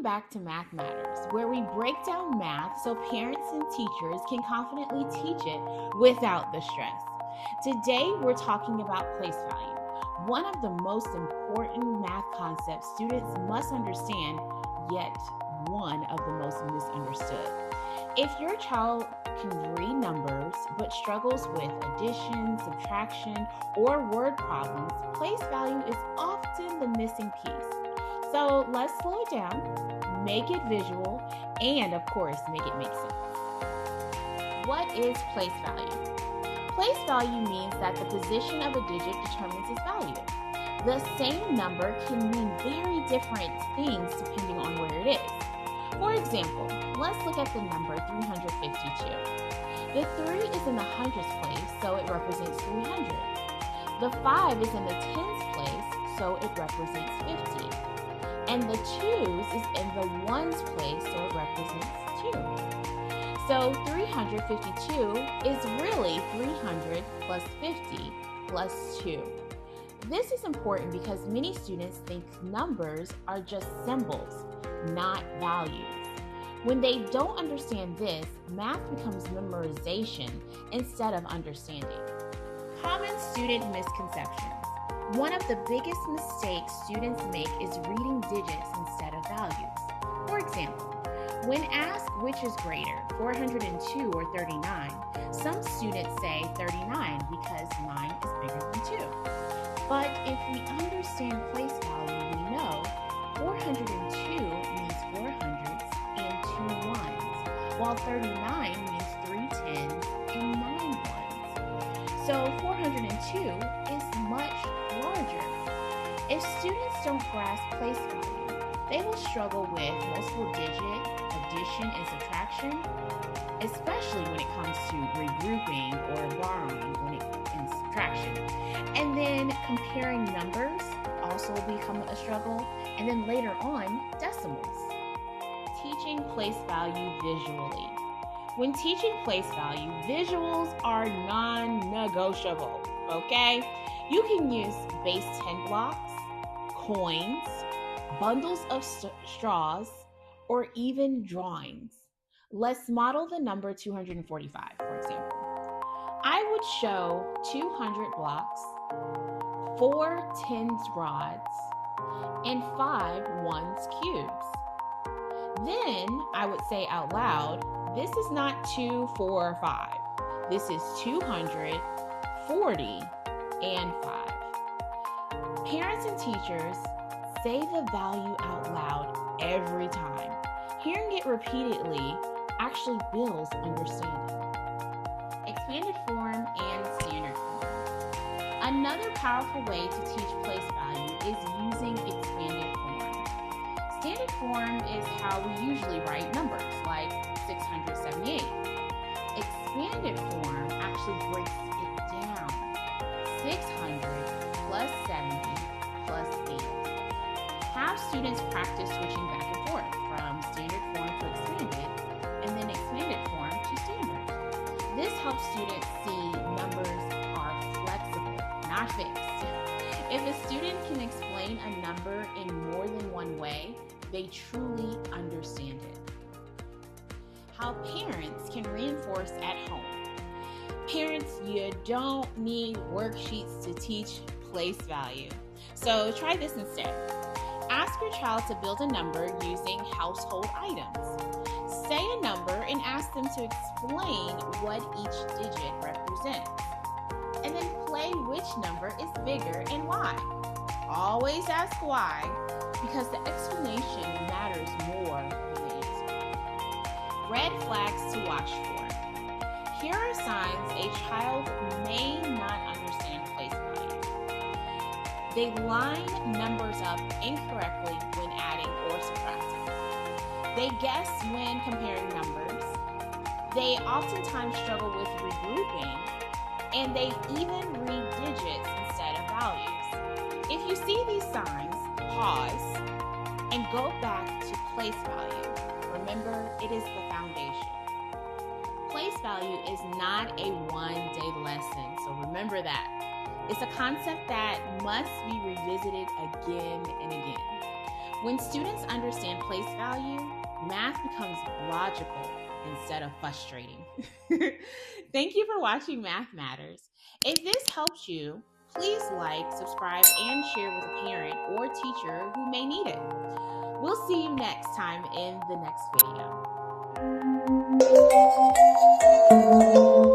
Welcome back to Math Matters, where we break down math so parents and teachers can confidently teach it without the stress. Today, we're talking about place value, one of the most important math concepts students must understand, yet one of the most misunderstood. If your child can read numbers but struggles with addition, subtraction, or word problems, place value is often the missing piece. So let's slow it down, make it visual, and of course, make it make sense. What is place value? Place value means that the position of a digit determines its value. The same number can mean very different things depending on where it is. For example, let's look at the number 352. The 3 is in the hundreds place, so it represents 300. The 5 is in the tens place, so it represents 50. And the 2s is in the ones place, so it represents 2. So 352 is really 300 plus 50 plus 2. This is important because many students think numbers are just symbols, not values. When they don't understand this, math becomes memorization instead of understanding. Common student misconceptions. One of the biggest mistakes students make is reading digits instead of values. For example, when asked which is greater, 402 or 39, some students say 39 because 9 is bigger than 2. But if we understand place value, we know 402 means 4 hundreds and 2 ones, while 39 means 3 tens and 9 ones. So 402 is much larger. If students don't grasp place value, they will struggle with multiple digit, addition, and subtraction, especially when it comes to regrouping or borrowing in subtraction. And then comparing numbers also will become a struggle, and then later on, decimals. Teaching place value visually. When teaching place value, visuals are non-negotiable, okay? You can use base 10 blocks, coins, bundles of straws, or even drawings. Let's model the number 245, for example. I would show 200 blocks, 4 tens rods, and 5 ones cubes. Then I would say out loud, this is not 2, 4, 5. This is 200, 40, and 5. Parents and teachers say the value out loud every time. Hearing it repeatedly actually builds understanding. Expanded form and standard form. Another powerful way to teach place value is using expanded form. Standard form is how we usually write numbers, like 678. Expanded form actually breaks it down. 600 plus 70 plus 8. Have students practice switching back and forth from standard form to expanded, and then expanded form to standard. This helps students see numbers are flexible, not fixed. If a student can explain a number in more than one way, they truly understand it. How parents can reinforce at home. Parents, you don't need worksheets to teach place value. So try this instead. Ask your child to build a number using household items. Say a number and ask them to explain what each digit represents. And then play which number is bigger and why. Always ask why, because the explanation matters more than the answer. Red flags to watch for. Here are signs a child may not understand place value. They line numbers up incorrectly when adding or subtracting. They guess when comparing numbers. They oftentimes struggle with regrouping, and they even read digits instead of values. If you see these signs, pause and go back to place value. Remember, it is the foundation. Place value is not a one-day lesson, so remember that. It's a concept that must be revisited again and again. When students understand place value, math becomes logical instead of frustrating. Thank you for watching Math Matters. If this helps you, please like, subscribe, and share with a parent or teacher who may need it. We'll see you next time in the next video.